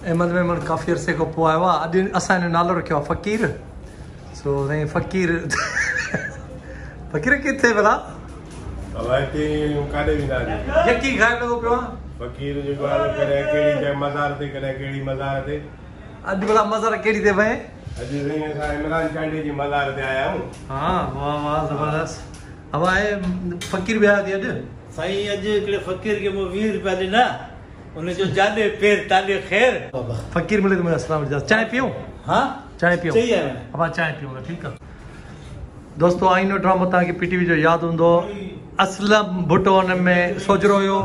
अहमद मेमन काफ़ी अरसे खां पोइ आयो आहे। अॼु असां हिन जो नालो रखियो आहे फ़क़ीर। सो साईं फ़क़ीर फ़क़ीर किथे भला यकी ॻाइण लॻो पियो आहे फ़क़ीर जेको आहे कॾहिं कहिड़ी जॻह मज़ार ते कॾहिं कहिड़ी मज़ार ते। अॼु भला मज़ार कहिड़ी ते वहे? अॼु साईं असां इमरान चांडी जी मज़ार ते आया आहियूं। हा वाह वाह ज़बरदस्त। अब आहे फ़क़ीर बि आया थी अॼु साईं। अॼु हिकिड़े फ़क़ीर खे मूं 20 रुपया ॾिना, उनजो जाॾे पेर ताॾे ख़ैर। फ़क़ीर मिले तो मेरा सलाम। चाय पियूं? हाँ चाय पियूं। सही है। अब चाय पियूं ठीक है। दोस्तों आईनो ड्रामो तव्हांखे पीटीवी जो यादि हूंदो। असलम भुट्टो हुन में सोजरो हुयो,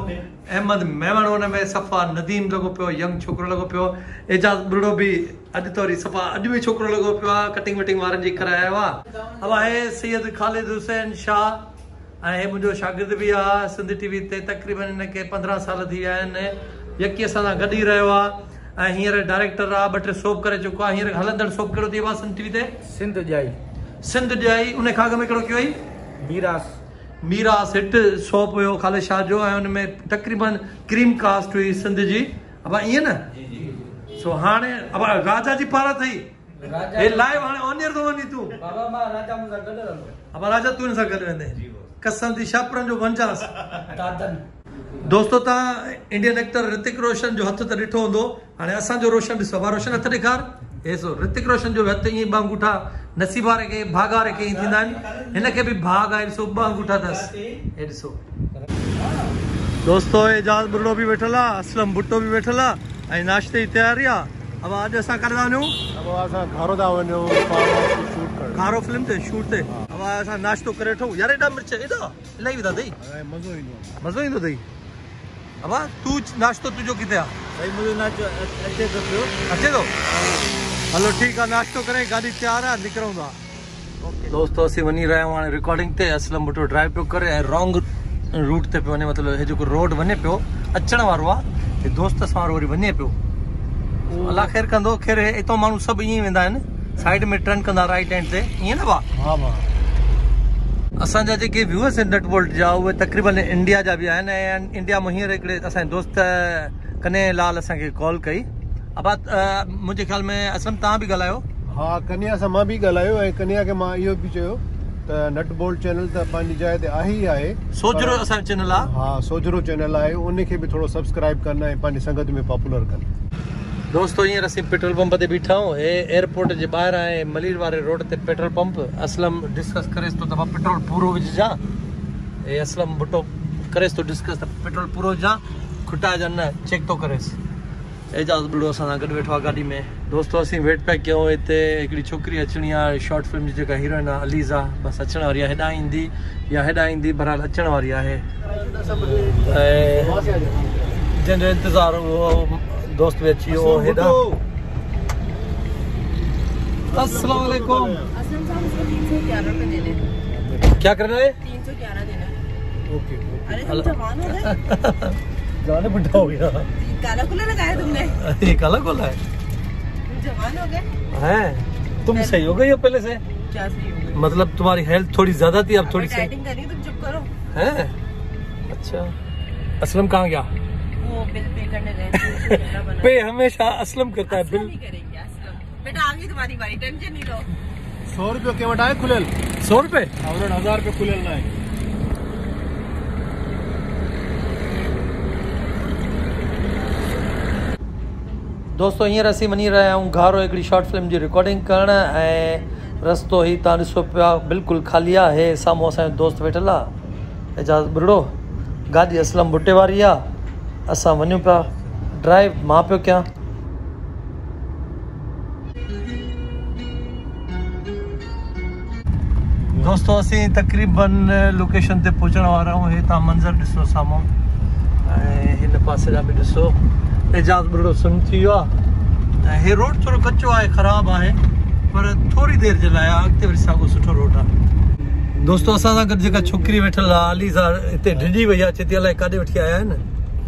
अहमद मेमन हुन में, सफ़ा नदीम लॻो पियो, यंग छोकिरो लॻो पियो, एजाज़ बुढ़ो बि अॼु तो वरी सफ़ा अॼु बि छोकिरो लॻो पियो आहे, कटिंग वटिंग वारनि जी करायो आहे। अब आहे सैयद ख़ालिद हुसैन शाह ऐं मुंहिंजो शागिर्द बि आहे सिंध टीवी ते। तक़रीबन हिनखे 15 साल थी विया आहिनि। यकी असां सां गॾु ई रहियो आहे ऐं हींअर डायरेक्टर आहे, 2-3 सोप करे चुको आहे। हींअर हलंदड़ सोप कहिड़ो थी वियो आहे सिंध टीवी ते? सिंध ॼाई। सिंध ॼाई। उन खां अॻु में कहिड़ो कयो हुई? मीरास हिट सोप हुयो ख़ालिद शाह जो ऐं हुन में तक़रीबन क्रीम कास्ट हुई सिंध जी। अब ईअं न सो हाणे अब राजा जी पारा अथई हे लाइव हाणे ऑनियर थो वञी तूं। अब राजा तूं हिन सां गॾु वेंदे कसम थी शापरनि जो वंजास। दोस्तों तव्हां इंडियन एक्टर ऋतिक रोशन जो हथ त ॾिठो हूंदो, हाणे असांजो रोशन ॾिसो। रोशन हथ ॾेखार। हे सो ऋतिक रोशन जो हथ ईअं ॿ अंगूठा नसीब वारे खे भाग वारे खे ईअं थींदा आहिनि, हिनखे बि भाग आहे। ॾिसो 2 अंगूठा अथसि। हे ॾिसो दोस्तों एजाज़ बुढ़ो बि वेठल आहे, असलम भुट्टो बि वेठल आहे ऐं नाश्ते जी तयारी आहे। अब अॼु असां काॾे था वञूं? अब असां घारो था वञूं घारो फिल्म ते शूट ते। अब असां नाश्तो करे वठूं। यार एॾा मिर्च एॾा इलाही विधा अथई, मज़ो ईंदो अथई। अब तूं नाश्तो तुंहिंजो किथे आहे? भाई मुझे नाश्तो अचे थो? हलो ठीकु आहे, नाश्तो करे गाॾी तयार आहे, निकिरूं था। दोस्तों असीं वञी रहिया आहियूं हाणे रिकॉर्डिंग ते। असलम भुट्टो ड्राइव पियो करे ऐं रॉन्ग रूट ते पियो वञे, मतिलबु हे जेको रोड वञे पियो अचण वारो आहे, हे दोस्त सां वारो वरी वञे पियो। अलाह ख़ैर कंदो। ख़ैर हितां माण्हू सभु ईअं वेंदा आहिनि, साइड में टर्न कंदा राइट हैंड ते, ईअं न भाउ? हा भाउ। असांजा जेके व्यूअर्स आहिनि नटवोल्ट जा उहे तक़रीबन इंडिया जा बि आहिनि ऐं इंडिया मां हींअर हिकिड़े असांजे दोस्त कन्हैया लाल असांखे कॉल कई। अब मुंहिंजे ख़्याल में असलम तव्हां बि ॻाल्हायो? हा कन्हैया सां मां बि ॻाल्हायो ऐं कन्हैया खे मां इहो बि चयो त नट बोल्ट चैनल त पंहिंजी जाइ ते आहे ई आहे। सोजरो असांजो चैनल आहे। हा सोजरो चैनल आहे, उनखे बि थोरो सब्सक्राइब करना ऐं पंहिंजी संगत में पॉपुलर कनि। दोस्तों हींअर असीं पेट्रोल पंप ते बीठा आहियूं। हे एयरपोर्ट जे ॿाहिरि आहे मलीर वारे रोड ते पेट्रोल पंप। असलम डिस्कस करेसि थो त मां पेट्रोल पूरो विझां। हे असलम भुट्टो करेसि थो डिस्कस त पेट्रोल पूरो विझां, खुटाइजां न, चेक थो करेसि। एजाज़ बुढ़ो असां सां गॾु वेठो आहे गाॾी में। दोस्तों असीं वेट पिया कयूं, हिते हिकिड़ी छोकिरी अचणी आहे शॉर्ट फिल्म जी जेका हीरोइन आहे अलीज़ा, बसि अचण वारी आहे। हेॾां ईंदी या हेॾां ईंदी, बहरहाल अचण वारी आहे। ऐं जंहिंजो इंतज़ारु उहो दोस्त भी अच्छी हो। हेदा अस्सलाम वालेकुम। क्या करना है? 311 देना। ओके अरे तुम जवान हो गए। जाने बुढ़ा हो गया। काला कुला लगाया तुमने? ये काला कुला है। जवान हो गए हैं? तुम सही हो गई हो पहले से? क्या सही हो गई? मतलब तुम्हारी हेल्थ थोड़ी ज्यादा थी, अब थोड़ी सही। डाइटिंग करी, तुम चुप करो। हैं? अच्छा असलम कहाँ गया? वो बिल पे करने गए। पे हमेशा असलम करता है बिल। नहीं करेंगे असलम। बेटा आ गई तुम्हारी बारी, टेंशन नहीं लो। 100 रुपये के वटाए खुलेल 100 रुपये और 1000 रुपये खुलेल ना है। दोस्तों हींअर असीं वञी रहिया आहियूं घारो हिकिड़ी शॉर्ट फिल्म जी रिकॉर्डिंग करणु ऐं रस्तो ही तव्हां ॾिसो पिया बिल्कुलु ख़ाली आहे। हे साम्हूं असांजो दोस्त वेठल आहे एजाज़ बुढ़ो, गाॾी असलम भुट्टे वारी आहे। असां वञूं पिया ड्राइव, मां पियो कयां। दोस्तों असीं तक़रीबन लोकेशन ते पहुचण वारा आहियूं। हे तव्हां मंज़र ॾिसो साम्हूं ऐं हिन पासे जा बि ॾिसो। एजाज़ बुढ़ो सुन थी वियो आहे ऐं हे रोड थोरो कचो आहे, ख़राबु आहे, पर थोरी देरि जे लाइ आहे, अॻिते वरी साॻियो सुठो रोड आहे। दोस्तों असां सां गॾु जेका छोकिरी वेठल आहे अलीज़ा, हिते डिॼी वई आहे, चेती अलाए काॾे वठी आया आहिनि।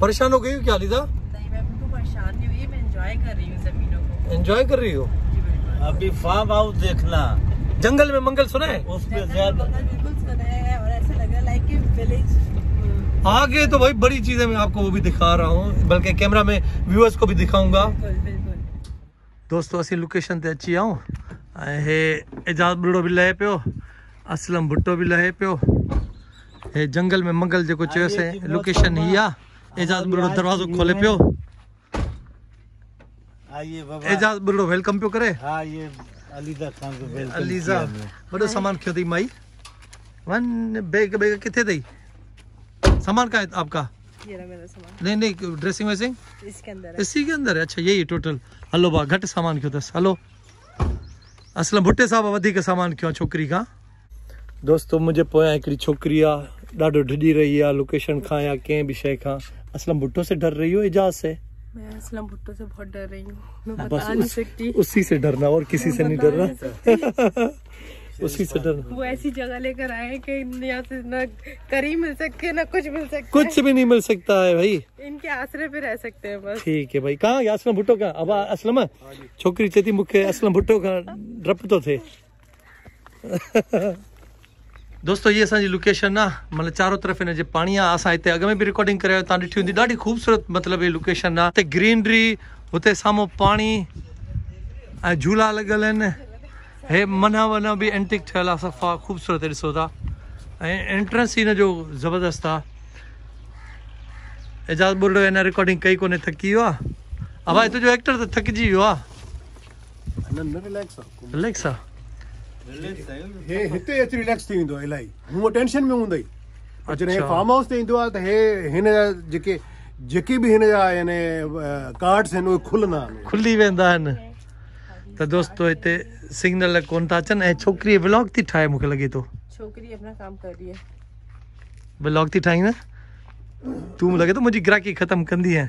परेशान हो गई क्या अलीज़ा? नहीं मैं बिल्कुल परेशान नहीं हुई, मैं एंजॉय कर रही हूँ ज़मीनों को। एंजॉय कर रही हो? अभी फार्म हाउस देखना, जंगल में मंगल सुना है? उसमें ज्यादा बिल्कुल सुना है और ऐसा लग रहा है लाइक विलेज आगे तो भाई बड़ी चीजें मैं आपको वो भी दिखा रहा हूँ, बल्कि कैमरा में व्यूअर्स को भी दिखाऊंगा। दोस्तों असी लोकेशन ते अची आऊं, हे एजाज बुढ़ो भी लहे पियो, असलम भुट्टो भी लहे पियो, हे जंगल में मंगल जो चयोसीं लोकेशन ही आ। एजाज बुढ़ो दरवाजो खोले पियो, आइए बाबा। एजाज बुढ़ो वेलकम पियो करे। हाँ ये अलीजा खान को वेलकम अलीजा किया हमने। बड़ो सामान क्यों थी माई? वन बैग बैग किथे थी? सामान का है आपका? ये रहा मेरा सामान, नहीं नहीं ड्रेसिंग वेसिंग इसके अंदर है। इसी के अंदर है। अच्छा यही टोटल। हलो बा घट सामान क्यों दस। हलो असलम भुट्टे साहब वधिक सामान क्यों छोकरी का? दोस्तों मुझे पोयां हिकिड़ी छोकरी आ ॾाढो ढिॼी रही है लोकेशन खां या कंहिं बि शइ खां। असलम भुट्टो से डर रही हो एजाज से? मैं असलम भुट्टो से बहुत डर रही हूँ, मैं बस बता नहीं सकती। उसी से डरना और किसी से नहीं डरना। उसी से डरना। वो ऐसी जगह लेकर आए कि यहाँ से ना करी मिल सकती ना कुछ मिल सकता कुछ भी नहीं मिल सकता है भाई, इनके आसरे पे रह सकते हैं बस। ठीक है भाई। कहाँ गया असलम भुट्टो का? अब असलम छोकरी चेती मुखे असलम भुट्टो का डप तो थे। दोस्तों ये असांजी लोकेशन ना मतलब चारों तरफ इन जे पानी आहे। असां हिते अॻ में बि रिकॉर्डिंग करे तव्हां ॾिठी हूंदी, ॾाढी ख़ूबसूरत मतलब ये लोकेशन आहे। हिते ग्रीनरी, हुते साम्हूं पाणी ऐं झूला लॻल आहिनि। हे मना वना भी एंटिक ठहियल आहे, सफ़ा ख़ूबसूरत ॾिसो था। ऐं एंट्रेंस ही हिन जो ज़बरदस्त आहे। एजाज बुढ़ो हिन रिकॉर्डिंग कई कोन्हे, थकी वियो आहे। अब भाई तुंहिंजो एक्टर त थकिजी वियो आहे। रिलैक्स आहे हे हिते अच रिलैक्स थी वेंदो आहे इलाही। हूअं टेंशन में हूंदई, जॾहिं हे फार्म हाउस ते ईंदो आहे त हे हिन जा जेके बि हिन जा यानी कार्ड्स आहिनि उहे खुली वेंदा आहिनि। त दोस्तों हिते सिग्नल कोन था अचनि ऐं छोकिरी व्लॉग थी ठाहे। मूंखे लॻे थो छोकरी अपना काम कर रही है। व्लॉग थी ठाही न तूं? लॻे थो मुंहिंजी ग्राहकी ख़त्म कंदी है।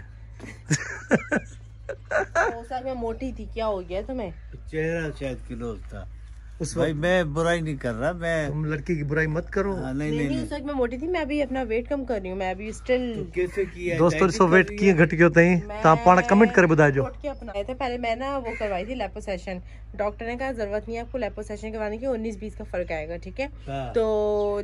मैं मोटी थी, क्या हो गया तुम्हें? चेहरा शायद क्लोज था उस भाई। मैं बुराई नहीं कर रहा, मैं तुम लड़की की बुराई मत करो। नहीं नहीं उस वक्त मैं मोटी थी, मैं अभी अपना वेट कम कर रही हूँ, मैं अभी स्टिल। कैसे किया दोस्तों ॾिसो वेट कीअं घटि कयो अथई, तव्हां पाण कमेंट करे ॿुधाइजो। के अपनाए थे पहले मैं ना वो करवाई थी लेपोसेशन। डॉक्टर ने कहा जरूरत नहीं है आपको लेपोसेशन करवाने की, 19-20 का फर्क आएगा, ठीक है। तो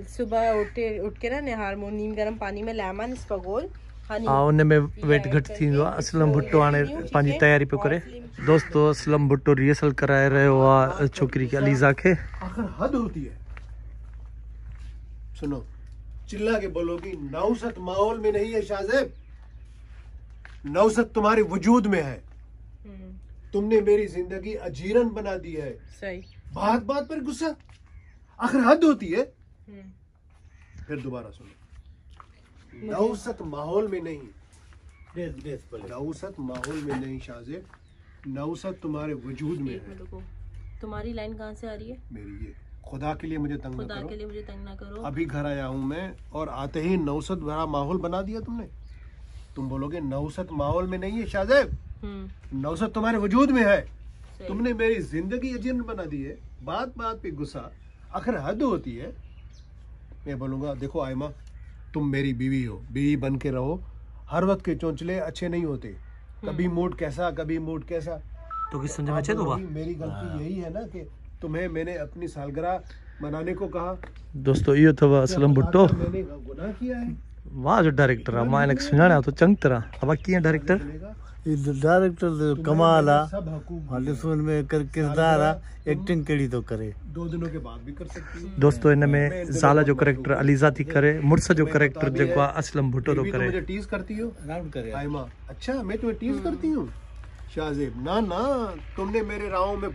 सुबह उठ के ना निहार नीम गर्म पानी में लेमन स्पगोल हाँ उनमें वेट घटि थींदो आहे। असलम भुट्टो हाणे पंहिंजी तयारी पियो करे। दोस्तों असलम भुट्टो रिहर्सल कराए रहियो आहे छोकिरी खे, अलीज़ा खे। आखिर हद होती है। सुनो चिल्ला के बोलोगी नौसत माहौल में नहीं है शाहजेब, नौसत तुम्हारे वजूद में है। तुमने मेरी जिंदगी अजीरन बना दी है। सही बात बात पर गुस्सा, आखिर हद होती है। फिर दोबारा सुनो, नौसत माहौल में नहीं, नौसत माहौल में नहीं शाहजेब, नौसत तुम्हारे वजूद में है। तुम्हारी लाइन कहाँ से आ रही है? मेरी ये खुदा के लिए मुझे तंग ना खुदा करो, के लिए मुझे तंग ना करो। अभी घर आया हूँ मैं और आते ही नौसत भरा माहौल बना दिया तुमने। तुम बोलोगे नौसत माहौल में नहीं है शाहजेब, नौसत तुम्हारे वजूद में है। तुमने मेरी जिंदगी अजीरन बना दी है। बात बात पे गुस्सा, आखिर हद होती है। मैं बोलूंगा देखो आयमा तुम मेरी बीवी हो, बीवी बन के रहो। हर वक्त के चोंचले अच्छे नहीं होते, कभी मूड कैसा कभी मूड कैसा। तो किस समझ में अच्छे तो मेरी गलती यही है ना कि तुम्हें मैंने अपनी सालगिरह मनाने को कहा। दोस्तों इहो अथव असलम भुट्टो। मैंने गुनाह किया है। वाह जो डायरेक्टर आहे, मां हिनखे सुञाणिया थो चङी तरह। अब कीअं डायरेक्टर? डायरेक्टर कमाल आहे, ॾिसो में किरदार आहे, एक्टिंग कहिड़ी थो करे। 2 दिनों के बाद भी कर सकती हूँ। दोस्तों इनमें ज़ाल जो कैरेक्टर अलीज़ा थी करे, मुड़स जो कैरेक्टर जेको आहे असलम भुट्टो थो करे। मुझे टीज करती हो आराम करे आयमा? अच्छा मैं तुम्हें टीज करती हूँ शाहजेब? ना ना, तुमने मेरे राहों में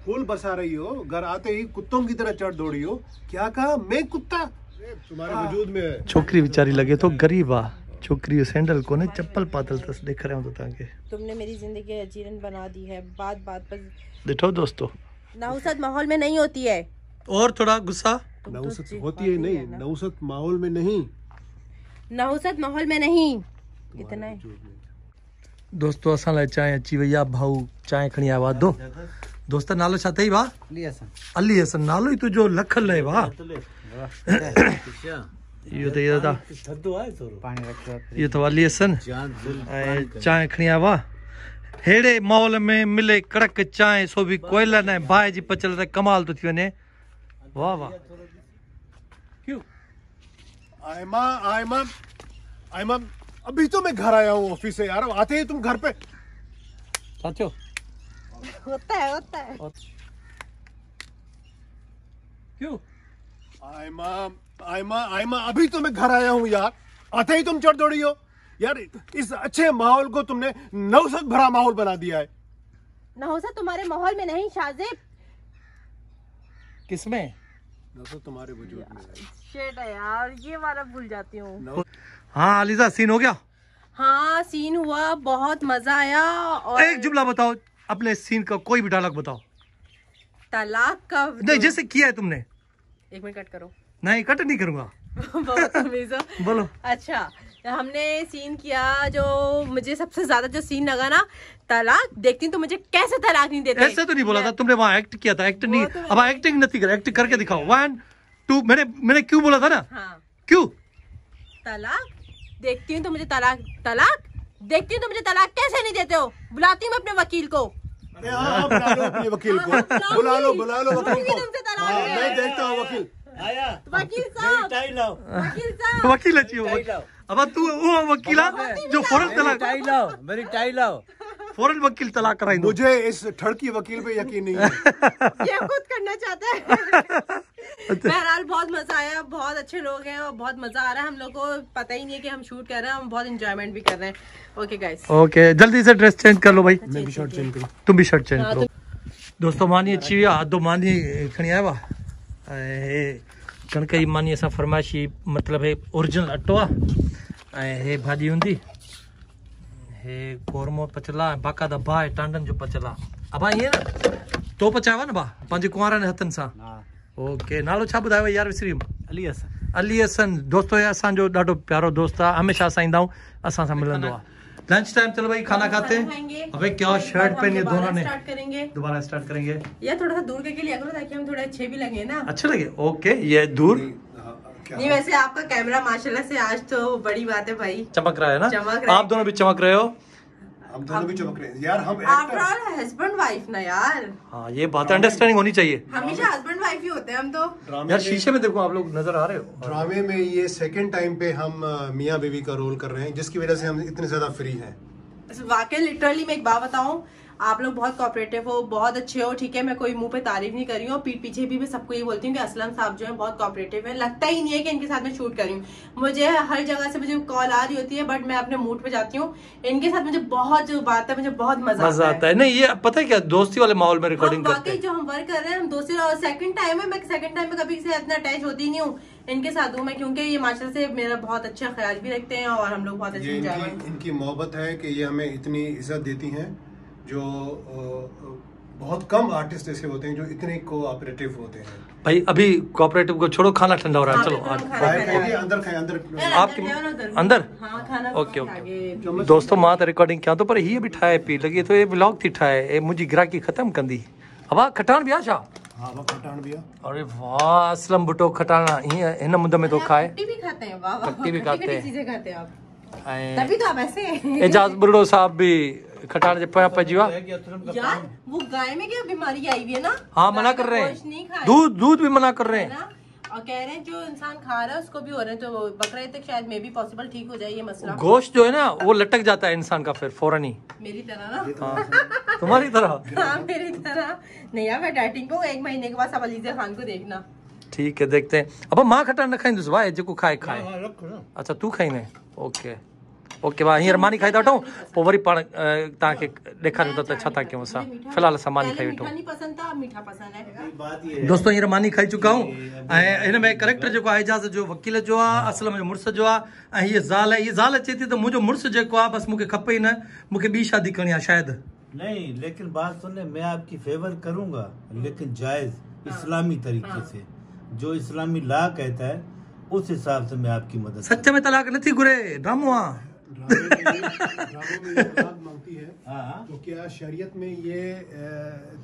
फूल बरसा रही हो, घर आते ही कुत्तों की तरह चढ़ दौड़ी हो। क्या कहा? मैं कुत्ता तुम्हारे वजूद में है। छोकरी बेचारी लगे तो गरीब आ, छोकरी जो सैंडल कोने चप्पल पातल तस देख रहे हो तो ताके। तुमने मेरी जिंदगी अजीरन बना दी है। बात बात पर देखो दोस्तों नौसत माहौल में नहीं होती है। और थोड़ा गुस्सा। नौसत होती है नहीं, नौसत माहौल में नहीं, नौसत माहौल में नहीं, इतना है। दोस्तों असां लाइ चांहि अची वई आहे। भाऊ चांहि खणी आया दो। दोस्त नालो छा अथई भाउ? अली हसन। नालो ई तुंहिंजो लखल आहे भाउ। इहो त इहो अथव अली हसन ऐं चांहि खणी आया हुआ। हेड़े माहौल में मिले कड़क चांहि, सो बि कोयलनि ऐं बाहि जी पचल त कमाल थो थी वञे। वाह वाह। आयमा आयमा आयमा, अभी तो मैं घर आया हूँ ऑफिस से यार, आते ही तुम घर पे। चाचो होता है क्यों? आयमा आयमा आयमा, अभी तो मैं घर आया हूँ यार, आते ही तुम चढ़ दौड़ी हो यार। इस अच्छे माहौल को तुमने नौसत भरा माहौल बना दिया है। नौसत तुम्हारे माहौल में नहीं शाजिब। किसमें? नौसत तुम्हारे वजूद में है। शेट है यार, ये वाला भूल जाती हूँ। हाँ अलीजा, सीन हो गया? हाँ सीन हुआ, बहुत मजा आया। और एक जुमला बताओ, अपने सीन का कोई भी डायलॉग बताओ। तलाक का नहीं, जैसे किया है तुमने। 1 मिनट कट करो। नहीं, कट नहीं करूंगा। बहुत अमेज़िंग। बोलो। अच्छा, हमने सीन किया, जो मुझे सबसे ज्यादा जो सीन लगा ना, तलाक देखती तो मुझे कैसे तलाक नहीं देते। ऐसे तो नहीं बोला था तुमने, वहाँ एक्ट किया था। एक्ट नहीं, अब एक्टिंग नहीं कर, एक्ट करके दिखाओ। 1 2। मैंने क्यों बोला था ना? हाँ। क्यों? तलाक देखती हूँ तो मुझे तलाक देखती हूँ तो मुझे तलाक कैसे नहीं देते हो? बुलाती हूँ मैं अपने वकील को। अरे हाँ, बुला लो अपने वकील को, बुला लो वकील को। तुमसे तलाक हाँ, है। मैं देखता हूँ वकील। आया वकील साहब, टाई लाओ, वकील साहब। वकील अच्छी हो। अब तू वो वकीला जो फौरन तलाक, टाई लाओ, मेरी टाई लाओ। फौरन वकील तलाक कराई दो। मुझे इस ठड़की वकील पे यकीन नहीं है। ये खुद करना चाहता है। बहरहाल बहुत मजा आया, बहुत अच्छे लोग हैं और बहुत मजा आ रहा है। हम लोग को पता ही नहीं है कि हम शूट कर रहे हैं, हम बहुत एंजॉयमेंट भी कर रहे हैं। ओके गाइस, ओके, जल्दी से ड्रेस चेंज कर लो भाई। मैं भी शर्ट चेंज करूँ। तुम भी शर्ट चेंज करो। दोस्तों मानी अच्छी हुई, हाथ दो मानी खणी आया वा। कणक जी मानी असां फरमाइशी मतलब है ओरिजिनल अटो आहे। हे भाॼी हूंदी, हे कोरमो पचला, बाक़ाइदा भाउ टांडन जो पचला। अबा ईअं न तो पचावा न भा पंहिंजे कुंवारनि हथनि सां। ओके, नालो छा ॿुधायो यार, विसरी वियुमि। अली हसन। दोस्तो ये असांजो ॾाढो प्यारो दोस्त आहे, हमेशा असां ईंदा आहियूं, असां सां मिलंदो आहे। लंच टाइम, चलो भाई खाना खाते हैं। अबे क्या शर्ट पहनी है दोनों ने। स्टार्ट करेंगे, दोबारा स्टार्ट करेंगे। या थोड़ा सा दूर करके लिया करो ताकि हम थोड़े अच्छे भी लगे ना। अच्छे लगे? ओके, ये दूर नहीं, वैसे आपका कैमरा माशाल्लाह से आज तो बड़ी बात है भाई, चमक रहा है ना। चमक रहा है। आप दोनों भी चमक रहे हो। हम दोनों भी चमक रहे हैं यार। हम आफ्टर ऑल हस्बैंड वाइफ ना यार। हाँ, ये बात अंडरस्टैंडिंग होनी चाहिए। हमेशा हस्बैंड वाइफ ही होते हैं हम तो। यार शीशे में देखो, आप लोग नजर आ रहे हो। ड्रामे में ये सेकंड टाइम पे हम मियाँ बीवी का रोल कर रहे हैं, जिसकी वजह से हम इतने ज्यादा फ्री हैं। वाकई लिटरली मैं एक बात बताऊं, आप लोग बहुत कोऑपरेटिव हो, बहुत अच्छे हो। ठीक है, मैं कोई मुंह पे तारीफ नहीं कर रही हूँ, पीठ पीछे भी मैं सबको ये बोलती हूँ कि असलम साहब जो है बहुत कोऑपरेटिव है। लगता ही नहीं है कि इनके साथ मैं शूट कर रही हूँ। मुझे हर जगह से मुझे कॉल आ रही होती है, बट मैं अपने मूड पे जाती हूँ। इनके साथ मुझे बहुत जो बात है, मुझे बहुत मजा आता है। नहीं, ये पता है क्या, दोस्ती वाले माहौल में रिकॉर्डिंग करते हैं। जो हम वर्क कर रहे हैं, हम दूसरे और सेकंड टाइम है, मैं सेकंड टाइम में कभी से इतना अटैच होती नहीं हूँ। इनके साथ हूँ मैं, क्योंकि ये माशाल्लाह से मेरा बहुत अच्छा ख्याल भी रखते हैं और हम लोग बहुत अच्छे एंजॉयमेंट। इनकी मोहब्बत है कि ये हमें इतनी इज्जत देती हैं, जो बहुत कम आर्टिस्ट ऐसे होते हैं जो इतने कोऑपरेटिव होते हैं। भाई अभी कोऑपरेटिव को छोड़ो, खाना ठंडा हो रहा है। चलो अंदर खाए, अंदर आपके अंदर। हाँ, खाना ओके ओके। दोस्तों मां त रिकॉर्डिंग कयां तो, पर हीअ बि ठाहे पई लॻे थो ये व्लॉग थी ठाहे, ए मुंहिंजी ग्राहकी ख़तम कंदी। अबा खटाण बि आहे छा? हाँ, वो खटाण भी है। अरे वाह, असलम बुटो खटाण हीअं हिन मुंद में तो खाए। खट्टी भी खाते हैं, वाह वाह, खट्टी भी खाते हैं। चीजें खाते हैं आप, ऐं तभी तो आप ऐसे हैं। एजाज बुर्डो साहब भी खटाण जे पोयां पइजी विया। यार वो गाय में क्या बीमारी आई हुई है ना। हाँ, मना कर रहे गोश्त नहीं हैं, खाए दूध भी मना कर रहे है हैं। ना, और कह रहे हैं जो इंसान खा रहा है उसको भी हो रहे हैं, तो बकरा ईद तक शायद मे भी पॉसिबल ठीक हो जाए ये मसला। गोश्त जो है ना वो लटक जाता है इंसान का फिर फौरन ही। मेरी तरह ना। हाँ, तुम्हारी तरह। हाँ, मेरी तरह नहीं यार, मैं डाइटिंग को 1 महीने के बाद सब अलीजा खान को देखना। ठीक है, देखते हैं। अब मां खटाण न खाईंदुसि भाई, जेको खाए खाए। अच्छा तू खाईंदे? ओके ओके भाई, हींअर मानी खाई था वठूं, पोइ वरी पाण तव्हांखे ॾेखारियूं था त छा था कयूं असां। फ़िलहाल असां मानी खाई वठूं। पसंद था, मीठा पसंद है। दोस्तों हींअर मानी खाई चुका हूं, ऐं हिन में करेक्टर जेको आहे एजाज़ जो वकील जो आहे, असल में मुड़ुस जो आहे, ऐं हीअ ज़ाल आहे। हीअ ज़ाल अचे थी त मुंहिंजो मुड़ुस जेको आहे बसि मूंखे खपे ई न, मूंखे ॿी शादी करणी आहे शायदि। नहीं, लेकिन बात सुनने, मैं आपकी फेवर करूंगा, लेकिन जायज इस्लामी तरीके से, जो इस्लामी लॉ कहता है उस हिसाब से मैं आपकी मदद। सच में तलाक नथी घुरे, ड्रामो आहे। ड्रामे में ये तलाक मांगती है, हाँ, तो क्या शरीयत में ये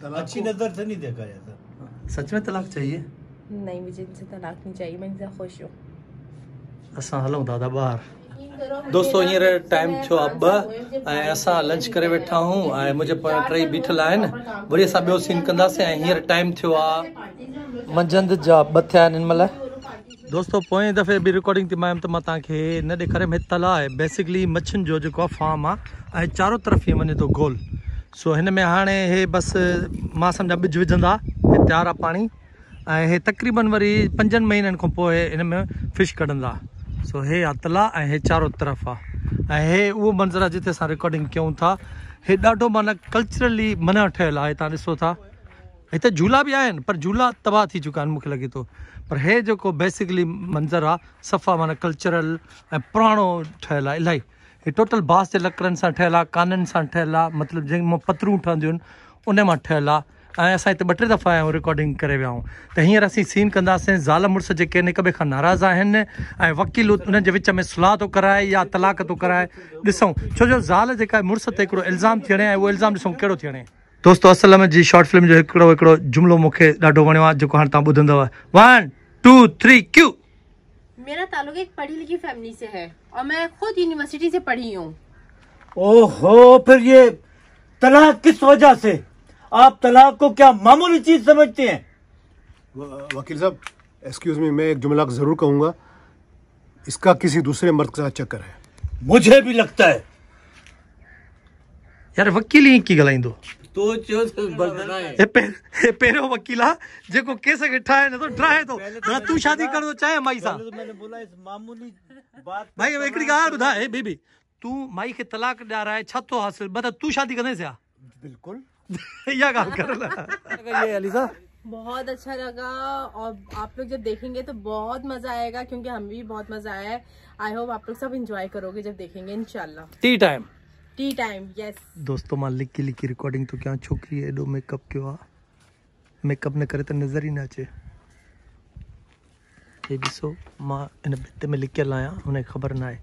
तलाक अच्छी नजर से नहीं देखा जाता। सच में तलाक चाहिए? नहीं, मुझे इनसे तलाक नहीं चाहिए, मैं इनसे खुश हूँ। असां हलूं दादा ॿाहिरि। दोस्तों हींअर टाइम थियो आहे 2 ऐं असां लंच करे वेठा आहियूं, ऐं मुंहिंजे पोयां 3 बीठल आहिनि। वरी असां ॿियो सीन कंदासीं। ऐं हींअर टाइम थियो आहे मंझंदि जा 2 थिया आहिनि हिन महिल। दोस्तों पोएं दफ़े बि रिकॉर्डिंग थी मां त मां तव्हांखे न ॾेखारियमि हे तला आहे बेसिकली मच्छियुनि जो जेको आहे फार्म आहे ऐं चारो तरफ़ ईअं वञे थो गोल। सो हिन में हाणे हे बसि मां सम्झा ॿिज विझंदा, हे तयारु आहे पाणी ऐं हे तक़रीबन वरी 5 महीननि खां पोइ हिन में फिश कढंदा। सो हे आहे तला ऐं हे चारो तरफ़ आहे ऐं हे उहो मंज़र आहे जिते असां रिकॉर्डिंग कयूं था। हे ॾाढो माना कल्चरली मना ठहियलु आहे, तव्हां ॾिसो था हिते झूला बि आहिनि पर झूला तबाह थी चुका आहिनि मूंखे लॻे थो, पर हे जेको बेसिकली मंज़र आहे सफ़ा माना कल्चरल ऐं पुराणो ठहियलु आहे इलाही। हे टोटल बांस जे लकड़नि सां ठहियलु आहे, काननि सां ठहियलु आहे, मतिलबु जंहिंमां पतरूं ठहंदियूं आहिनि उन मां ठहियलु आहे। ऐं असां हिते 2-3 दफ़ा आया आहियूं रिकॉर्डिंग करे विया आहियूं। त हींअर असीं सीन कंदासीं ज़ाल मुड़ुस जेके आहिनि हिक ॿिए खां नाराज़ आहिनि ऐं वकील उन्हनि जे विच में सुलह थो कराए या तलाक थो कराए। ॾिसूं छो जो ज़ाल जेका आहे मुड़ुस ते हिकिड़ो इल्ज़ाम थियणे ऐं उहो इल्ज़ाम ॾिसूं कहिड़ो थियणे। दोस्तों असल में जी शॉर्ट फिल्म जो हिकिड़ो जुमिलो मूंखे ॾाढो वणियो आहे जेको हाणे तव्हां ॿुधंदव। 1 2 3 क्यू। मेरा ताल्लुक एक पढ़ी लिखी फैमिली से है और मैं खुद यूनिवर्सिटी से पढ़ी हूँ। ओहो, फिर ये तलाक किस वजह से? आप तलाक को क्या मामूली चीज समझते हैं? वकील साहब एक्सक्यूज मी, मैं एक जुमला जरूर कहूंगा, इसका किसी दूसरे मर्द के साथ चक्कर है। मुझे भी लगता है। यार वकील ही की ॻाल्हाईंदो तो बर्दाश्त हे पहिरियों वकील आहे जेको केस खे ठाहे नथो ड्राहे थो। तूं शादी करणो चाहे माई सां? मैंने बोला इस मामूली बात भाई हिकिड़ी ॻाल्हि ॿुधाए, हे बेबी तूं माई खे तलाक ॾियाराए छा थो हासिल, मतिलबु तूं शादी कंदेसि या? बिल्कुल इहा ॻाल्हि कर। ये अलीसा बहुत अच्छा लगा और आप लोग जब देखेंगे तो बहुत मजा आएगा क्योंकि हमें भी बहुत मजा आया है। आई होप आप लोग सब एंजॉय करोगे जब देखेंगे इंशाल्लाह। टी टाइम यस दोस्तों मां लिकी रिकॉर्डिंग तो क्या छोकरी एडो मेकअप कयो आहे, मेकअप न करे त नज़र ई न अचे। हे ॾिसो मां हिन भित में लिकियल आहियां, हुनखे ख़बर न आहे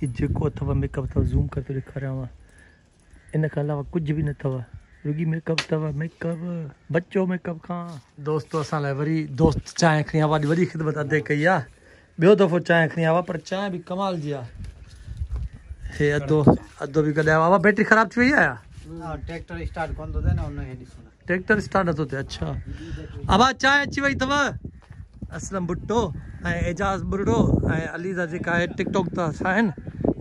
हीउ जेको अथव मेकअप अथव, ज़ूम करे थो ॾेखारियांव, इन खां अलावा कुझु बि न अथव, रुगी मेकअप अथव, मेकअप बचो मेकअप खां। दोस्तों असां लाइ वरी दोस्त चांहि खणी आवा, वॾी ख़िदमत अदे कई आहे, ॿियो दफ़ो चांहि खणी आवा पर चांहि बि कमाल जी आहे। हे अदो बि कढायो आहे। बैटरी ख़राब थी वई आहे? ट्रैक्टर स्टार्ट कोन थो थिए न, उन खे ॾिसो ट्रैक्टर स्टार्ट नथो थिए। अच्छा अबा चांहि अची वई अथव। असलम भुट्टो ऐं एजाज़ बुरड़ो ऐं अलीज़ा जेका आहे टिकटॉक था ठाहिनि,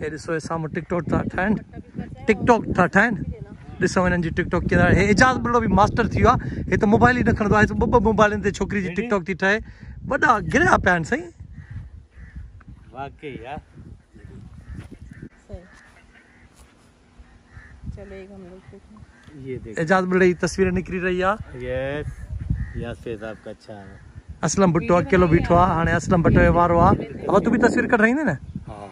हे ॾिसो हे साम्हूं टिकटॉक था ठाहिनि, ॾिसो हिननि जी टिकटॉक कीअं आहे। हे एजाज़ बुरड़ो बि मास्टर थी वियो आहे, हे त मोबाइल ई न खणंदो आहे, 2 मोबाइलनि ते छोकिरी जी टिकटॉक थी ठहे, वॾा गिरिया पिया आहिनि साईं वाकई यार। चलो एक हम लोग ये देखो एजाज़ बुरड़े जी तस्वीर निकिरी रही आहे। यस यासर साहब का अच्छा है। असलम भुट्टो अकेलो बीठो आहे, हाणे असलम भुट्टो जो वारो आहे। अब तू भी तस्वीर कढाईंदे न? हाँ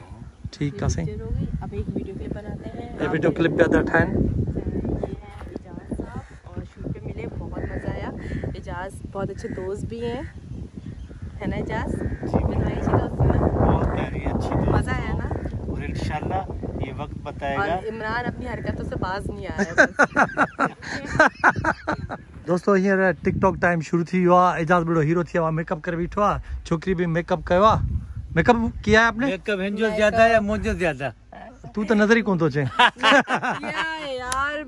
ठीक आहे साईं। अब एक वीडियो क्लिप बनाते हैं। ये वीडियो क्लिप पिया था ठाहिनि। ये है एजाज साहब और शूट पे मिले, बहुत मजा आया। एजाज बहुत अच्छे दोस्त भी हैं, है ना एजाज? बताइए दोस्त में बहुत प्यारी अच्छी दोस्त मजा आया ना? और इंशाल्लाह ये वक्त बताएगा। और इमरान अपनी हरकतों से बाज नहीं आया। दोस्तों हींअर टिकटॉक टाइम शुरू थी वियो आहे। एजाज़ बुरड़ो हीरो थी वियो आहे, मेकअप करे बीठो आहे, छोकिरी भी मेकअप कयो आहे। मेकअप किया है आपने? मेकअप हिंजो ज्यादा या मुझे ज्यादा? तू तो नजर ही कौन तो अचे। यार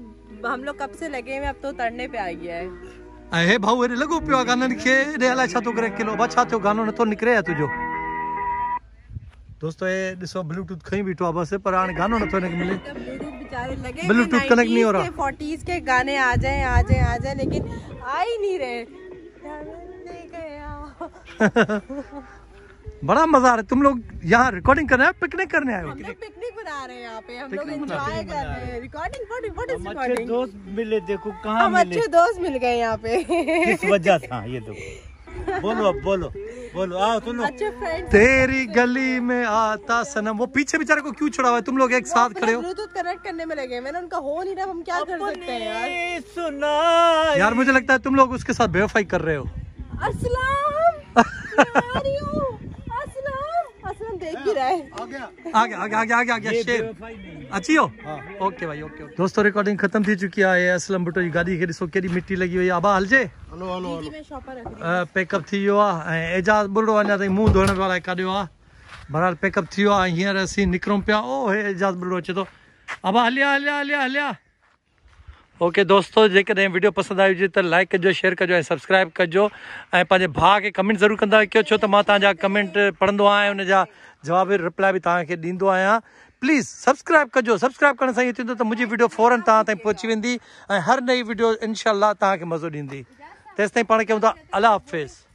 हम लोग कब से लगे हुए, अब तो उतरने पे आ गया है। हे भाऊ हेॾे लॻो पियो आहे गाननि खे, हेॾे अलाए छा थो करे किलो, छा थियो गानो नथो निकिरे या तुंहिंजो? दोस्तों ये ॾिसो ब्लूटूथ खई बीठो आहे बस, पर हाणे गानो नथो हिनखे मिले। ब्लूटूथ कनेक्ट नहीं हो रहा। 40s के गाने आ जाए लेकिन आ ही नहीं रहे। बड़ा मजा आ रहा है। तुम लोग यहाँ रिकॉर्डिंग कर रहे हैं, पिकनिक करने आए हो? हम लोग पिकनिक बना रहे हैं यहाँ पे, हम लोग एंजॉय कर रहे हैं। Recording what is recording? दोस्त मिले, देखो कहाँ हम मिले। अच्छे दोस्त मिल गए यहाँ पे। किस वजह था ये देखो। बोलो अब बोलो आओ सुनो। अच्छे फ्रेंड्स। तेरी गली में आता सनम, वो पीछे बेचारे को क्यों छोड़ा हुआ है? तुम लोग एक साथ खड़े हो। ब्लूटूथ कनेक्ट करने में लगे, मैंने उनका हो नहीं रहा, हम क्या कर सकते हैं यार? सुना यार मुझे लगता है तुम लोग उसके साथ बेवफाई कर रहे हो। असलम असलम देख भी रहा है। आगे शेर अच्छी हो। ओके भाई ओके। दोस्तों रिकॉर्डिंग खत्म थी चुकी है। असलम भुट्टो जी गाड़ी खे ॾिसो केॾी मिट्टी लगी हुई। आबा हलजे पैकअप थी वियो आहे ऐं एजाज़ बुरड़ो अञा ताईं मुंहुं धोइण वारा काढियो आहे। बहरहाल पैकअप थी वियो आहे, हींअर असीं निकिरूं पिया। ओ हे एजाज़ बुरड़ो अचे थो। आबा हलिया ओके दोस्तों, जेकॾहिं वीडियो पसंदि आई हुजे त लाइक कजो, शेयर कजो ऐं सब्सक्राइब कजो ऐं पंहिंजे भाउ खे कमेंट ज़रूरु कंदा कयो, छो त मां तव्हांजा कमेंट पढ़ंदो आहियां, उनजा जवाब रिप्लाई बि तव्हांखे ॾींदो आहियां। प्लीज़ सब्सक्राइब कजो, सब्सक्राइब करण सां इहो थींदो त मुंहिंजी वीडियो फ़ौरन तव्हां ताईं पहुची वेंदी ऐं हर नई वीडियो इनशाअल्लाह तव्हांखे मज़ो ॾींदी। तेसिताईं पाण कयूं था अल्लाह हाफ़िज़।